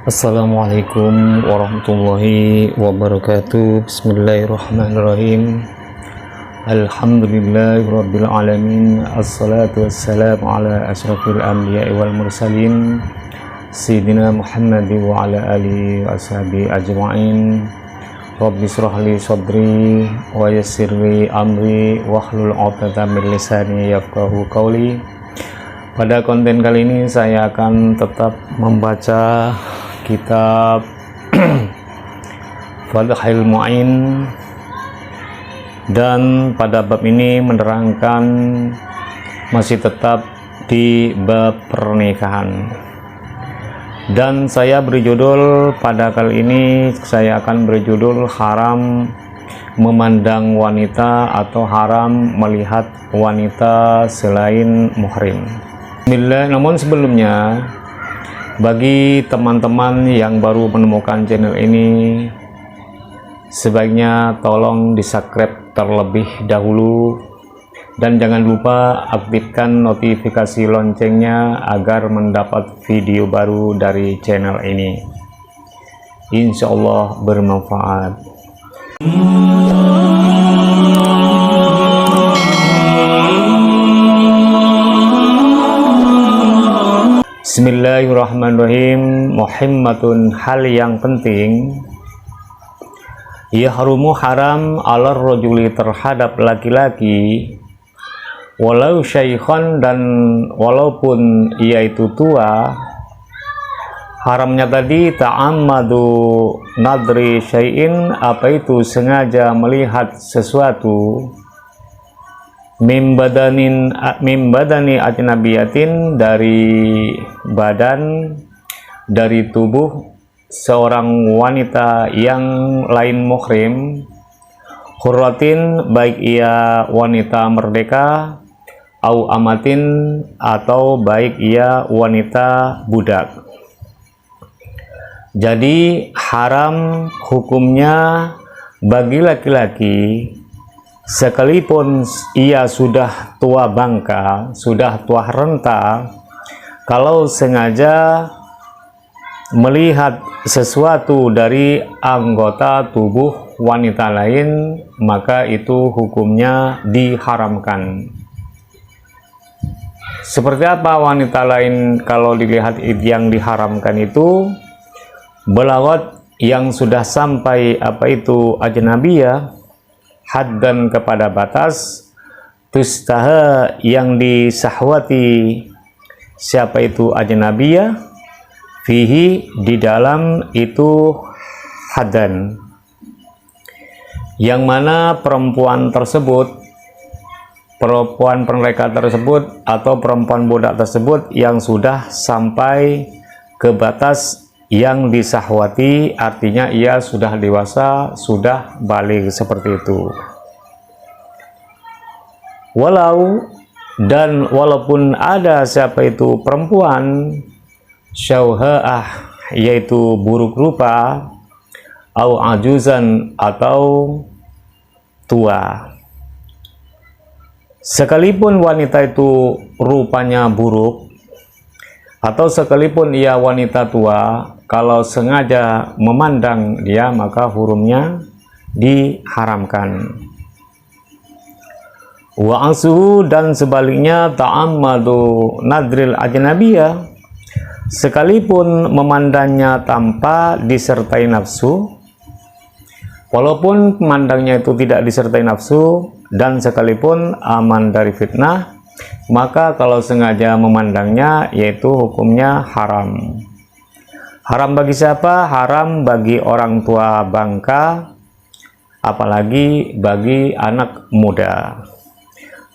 Assalamualaikum warahmatullahi wabarakatuh. Bismillahirrahmanirrahim. Alhamdulillahirabbil alamin. Assalatu wassalamu ala asyrafil anbiya'i wal mursalin sayyidina Muhammad wa ala alihi washabihi ajma'in. Rabbi shrah li sadri wa yassir li amri wahlul 'uqdatam min lisani yafqahu qawli. Pada konten kali ini saya akan tetap membaca kitab Fathul Mu'in, dan pada bab ini menerangkan masih tetap di bab pernikahan, dan saya berjudul pada kali ini saya akan berjudul haram memandang wanita atau haram melihat wanita selain muhrim. Bismillah. Namun sebelumnya, bagi teman-teman yang baru menemukan channel ini, sebaiknya tolong di-subscribe terlebih dahulu, dan jangan lupa aktifkan notifikasi loncengnya agar mendapat video baru dari channel ini. Insya Allah bermanfaat. Bismillahirrahmanirrahim. Muhammadun, hal yang penting, yahrumu haram alar rajuli terhadap laki-laki, walau syaikhan, dan walaupun ia itu tua. Haramnya tadi ta'ammadu nadri syai'in, apa itu sengaja melihat sesuatu, mim badani ajnabiyatin, dari badan, dari tubuh seorang wanita yang lain muhrim, hurratin, baik ia wanita merdeka, au amatin, atau baik ia wanita budak. Jadi haram hukumnya bagi laki-laki, sekalipun ia sudah tua bangka, sudah tua renta, kalau sengaja melihat sesuatu dari anggota tubuh wanita lain, maka itu hukumnya diharamkan. Seperti apa wanita lain kalau dilihat yang diharamkan itu? Belawat yang sudah sampai apa itu ajnabiyah, haddan kepada batas, tustaha yang disahwati siapa itu ajnabiyah, fihi di dalam itu haddan, yang mana perempuan tersebut, perempuan mereka tersebut atau perempuan budak tersebut yang sudah sampai ke batas yang disahwati, artinya ia sudah dewasa, sudah baligh, seperti itu. Walaupun ada siapa itu perempuan syauha'ah, yaitu buruk rupa, au ajuzan, atau tua. Sekalipun wanita itu rupanya buruk, atau sekalipun ia wanita tua, kalau sengaja memandang dia, maka hurumnya diharamkan. Wa ansuhu, dan sebaliknya ta'ammadu nadril ajnabiyah, sekalipun memandangnya tanpa disertai nafsu, walaupun memandangnya itu tidak disertai nafsu, dan sekalipun aman dari fitnah, maka kalau sengaja memandangnya, yaitu hukumnya haram. Haram bagi siapa? Haram bagi orang tua bangka, apalagi bagi anak muda.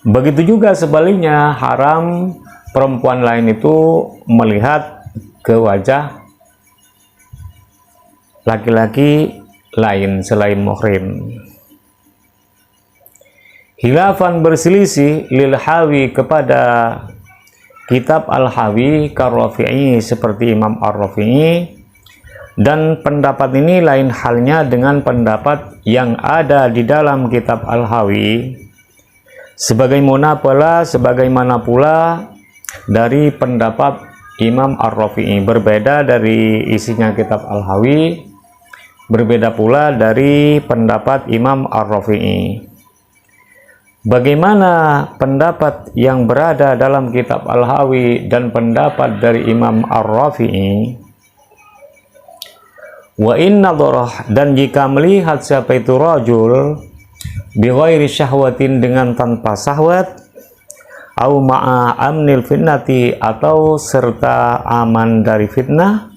Begitu juga sebaliknya, haram perempuan lain itu melihat ke wajah laki-laki lain selain muhrim. Khilafan, berselisih, lil hawi kepada kitab al-Hawi, Ar-Rafi'i, seperti Imam Ar-Rafi'i, dan pendapat ini lain halnya dengan pendapat yang ada di dalam kitab al-Hawi, sebagaimana pula dari pendapat Imam Ar-Rafi'i, berbeda dari isinya kitab Al-Hawi, berbeda pula dari pendapat Imam Ar-Rafi'i. Bagaimana pendapat yang berada dalam kitab Al-Hawi dan pendapat dari Imam Ar-Rafi'i? Wa inna dharah, dan jika melihat siapa itu rajul bighairi syahwatin, dengan tanpa syahwat, au ma'a amnil fitnati, atau serta aman dari fitnah,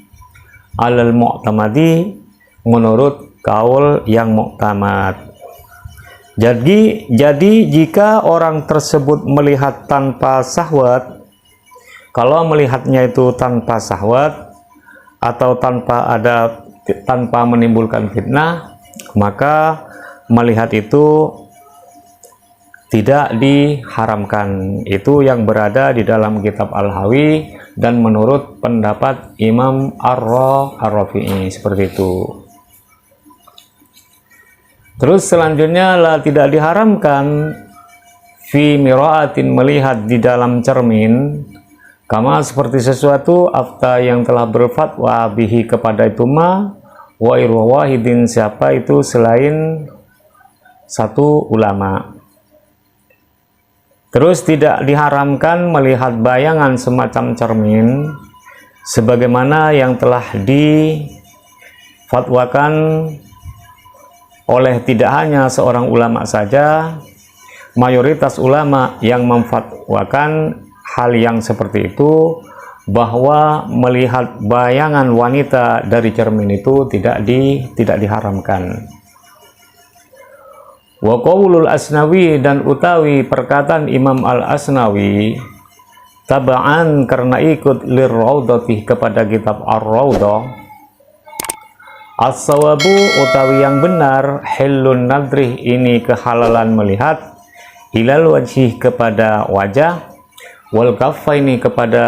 alal mu'tamadi, menurut kaul yang mu'tamad. Jadi jika orang tersebut melihat tanpa syahwat, kalau melihatnya itu tanpa syahwat atau tanpa menimbulkan fitnah, maka melihat itu tidak diharamkan. Itu yang berada di dalam kitab Al-Hawi dan menurut pendapat Imam Ar-Rafi'i, seperti itu. Terus selanjutnya, tidak diharamkan fi miraatin, melihat di dalam cermin, kama seperti sesuatu afta yang telah berfatwa bihi kepada itu ma wa irwahidin, siapa itu selain satu ulama. Terus tidak diharamkan melihat bayangan semacam cermin, sebagaimana yang telah difatwakan oleh tidak hanya seorang ulama saja, mayoritas ulama yang memfatwakan hal yang seperti itu, bahwa melihat bayangan wanita dari cermin itu tidak diharamkan. Wa qaulul Asnawi, dan utawi perkataan Imam Al-Asnawi, taba'an karena ikut lirraudati, kepada kitab Ar-Raudah, as-sawabu utawi yang benar, hillun nadrih, ini kehalalan melihat, ilal wajih, kepada wajah, wal kaffaini, kepada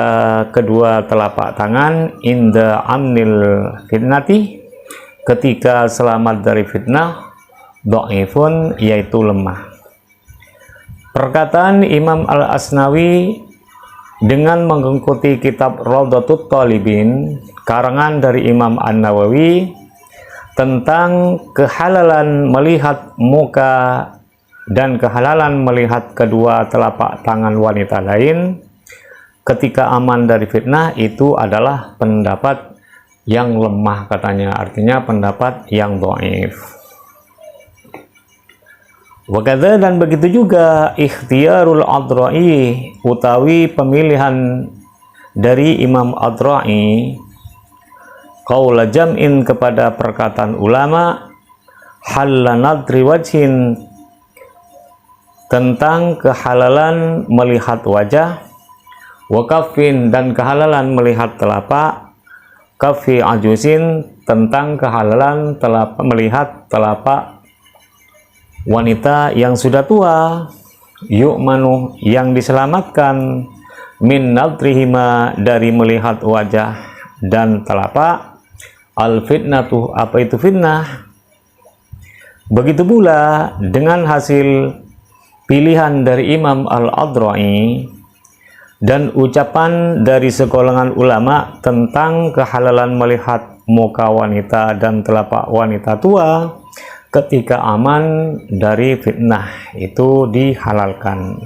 kedua telapak tangan, inda amnil fitnati, ketika selamat dari fitnah, dhaifun, yaitu lemah. Perkataan Imam Al-Asnawi dengan mengikuti kitab Raudhatut Thalibin karangan dari Imam An-Nawawi tentang kehalalan melihat muka dan kehalalan melihat kedua telapak tangan wanita lain ketika aman dari fitnah, itu adalah pendapat yang lemah katanya, artinya pendapat yang dhaif. Wakadha, dan begitu juga ikhtiyarul Adra'i, utawi pemilihan dari Imam Adra'i, qaula jam'in, kepada perkataan ulama, halla nadri wajhin, tentang kehalalan melihat wajah, wa kaffin, dan kehalalan melihat telapak, kaffi ajusin, tentang kehalalan melihat telapak wanita yang sudah tua, yu'manu, yang diselamatkan, min nadrihima, dari melihat wajah dan telapak, al fitnatu, apa itu fitnah. Begitu pula dengan hasil pilihan dari Imam Al-Adra'i dan ucapan dari segolongan ulama tentang kehalalan melihat muka wanita dan telapak wanita tua ketika aman dari fitnah, itu dihalalkan.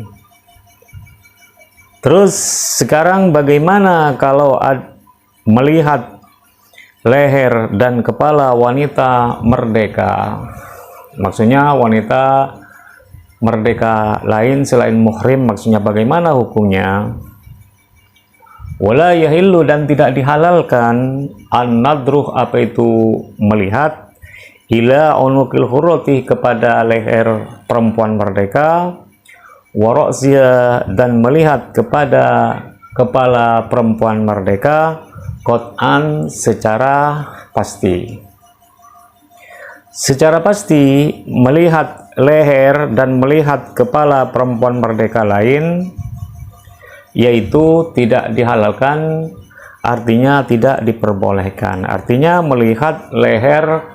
Terus sekarang bagaimana kalau melihat leher dan kepala wanita merdeka? Maksudnya wanita merdeka lain selain muhrim, maksudnya bagaimana hukumnya? Wala yahillu, dan tidak dihalalkan, an-nadruh, apa itu melihat, ila unukil hurrati, kepada leher perempuan merdeka, waroksia, dan melihat kepada kepala perempuan merdeka, qat'an, secara pasti. Secara pasti melihat leher dan melihat kepala perempuan merdeka lain, yaitu tidak dihalalkan, artinya tidak diperbolehkan. Artinya melihat leher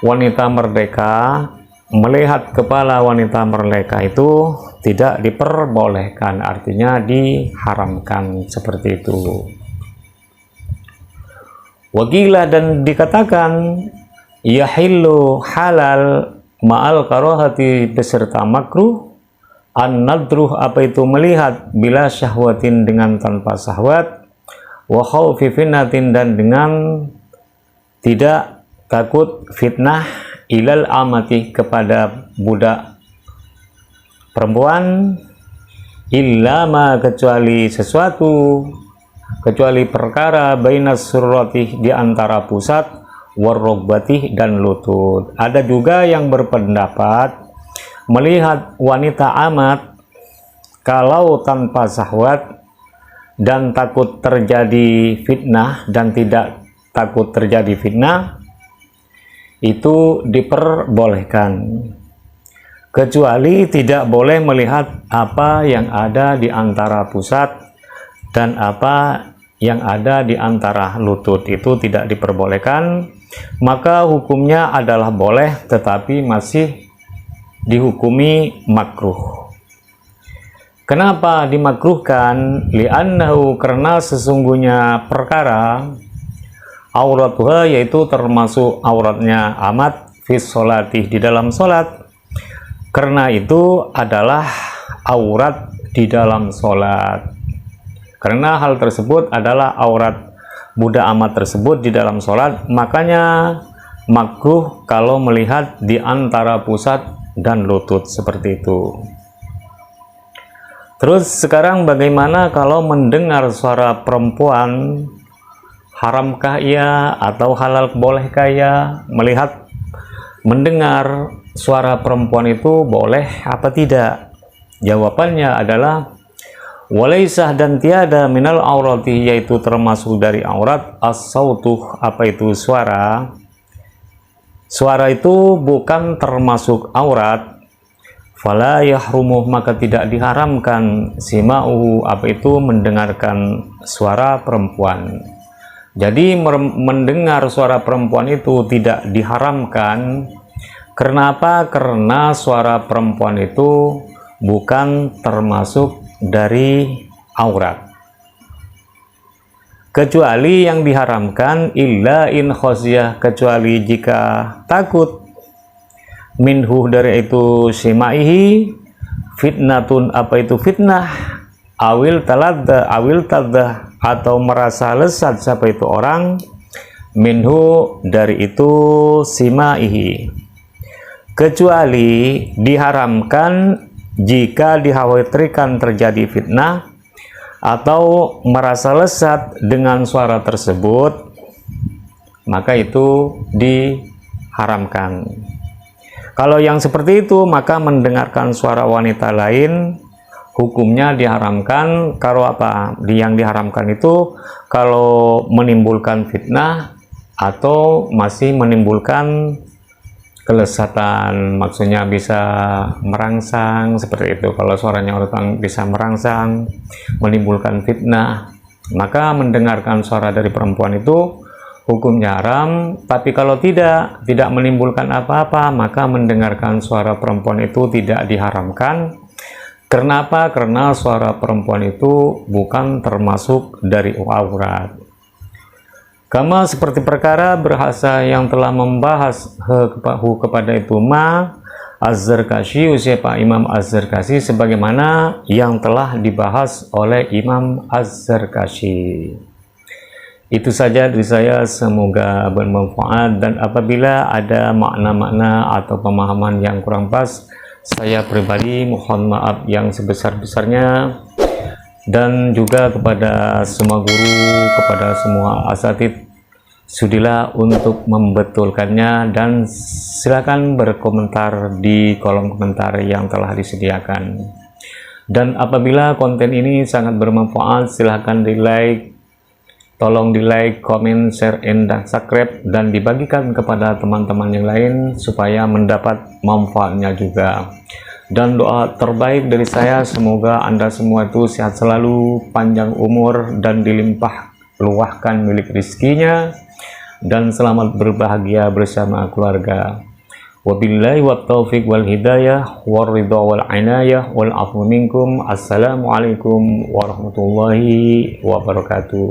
wanita merdeka, melihat kepala wanita merdeka itu tidak diperbolehkan, artinya diharamkan, seperti itu. Wakilah dan dikatakan yahillu halal ma'al karohati beserta makruh an-nadruh apa itu melihat bila syahwatin dengan tanpa syahwat wa khaufi fitnatin dan dengan tidak takut fitnah ilal amati kepada budak perempuan illa ma kecuali perkara bainas surratih di antara pusat warrobbatih dan lutut. Ada juga yang berpendapat melihat wanita amat kalau tanpa syahwat dan takut terjadi fitnah dan tidak takut terjadi fitnah itu diperbolehkan, kecuali tidak boleh melihat apa yang ada di antara pusat dan apa yang ada di antara lutut, itu tidak diperbolehkan. Maka hukumnya adalah boleh tetapi masih dihukumi makruh. Kenapa dimakruhkan? Li'annahu, karena sesungguhnya perkara auratuha yaitu termasuk auratnya amat fis sholatih di dalam sholat, karena itu adalah aurat di dalam sholat. Karena hal tersebut adalah aurat budak amat tersebut di dalam sholat, makanya makruh kalau melihat di antara pusat dan lutut seperti itu. Terus sekarang bagaimana kalau mendengar suara perempuan? Haramkah ia atau halal bolehkah ia melihat mendengar suara perempuan itu boleh apa tidak? Jawabannya adalah walaisah dan tiada minal aurati yaitu termasuk dari aurat as-sautuh apa itu suara. Suara itu bukan termasuk aurat. Fala yahrumuh maka tidak diharamkan sima'uhu apa itu mendengarkan suara perempuan. Jadi mendengar suara perempuan itu tidak diharamkan. Kenapa? Karena suara perempuan itu bukan termasuk dari aurat, kecuali yang diharamkan illa in khosyah, kecuali jika takut minhu dari itu simaihi fitnatun apa itu fitnah awil taladda atau merasa lesat siapa itu orang minhu dari itu simaihi, kecuali diharamkan jika dikhawatirkan terjadi fitnah atau merasa lesat dengan suara tersebut, maka itu diharamkan. Kalau yang seperti itu, maka mendengarkan suara wanita lain hukumnya diharamkan. Kalau apa? Yang diharamkan itu kalau menimbulkan fitnah atau masih menimbulkan kelesatan, maksudnya bisa merangsang seperti itu. Kalau suaranya orang bisa merangsang, menimbulkan fitnah, maka mendengarkan suara dari perempuan itu hukumnya haram. Tapi kalau tidak menimbulkan apa-apa, maka mendengarkan suara perempuan itu tidak diharamkan. Kenapa? Karena suara perempuan itu bukan termasuk dari aurat. Kama seperti perkara berhasa yang telah membahas kepada itu ma Az-Zarkashi, siapa Imam Az-Zarkashi, sebagaimana yang telah dibahas oleh Imam Az-Zarkashi. Itu saja dari saya, semoga bermanfaat, dan apabila ada makna-makna atau pemahaman yang kurang pas, saya pribadi mohon maaf yang sebesar-besarnya. Dan juga kepada semua guru, kepada semua asatid, sudilah untuk membetulkannya dan silakan berkomentar di kolom komentar yang telah disediakan. Dan apabila konten ini sangat bermanfaat, silahkan di like, tolong di like, komen, share, and subscribe, dan dibagikan kepada teman-teman yang lain supaya mendapat manfaatnya juga. Dan doa terbaik dari saya, semoga Anda semua itu sehat selalu, panjang umur, dan dilimpah luahkan milik rizkinya, dan selamat berbahagia bersama keluarga. Wabillahi wa taufiq wal hidayah wal ridha wal inayah wal afu minkum. Assalamualaikum warahmatullahi wabarakatuh.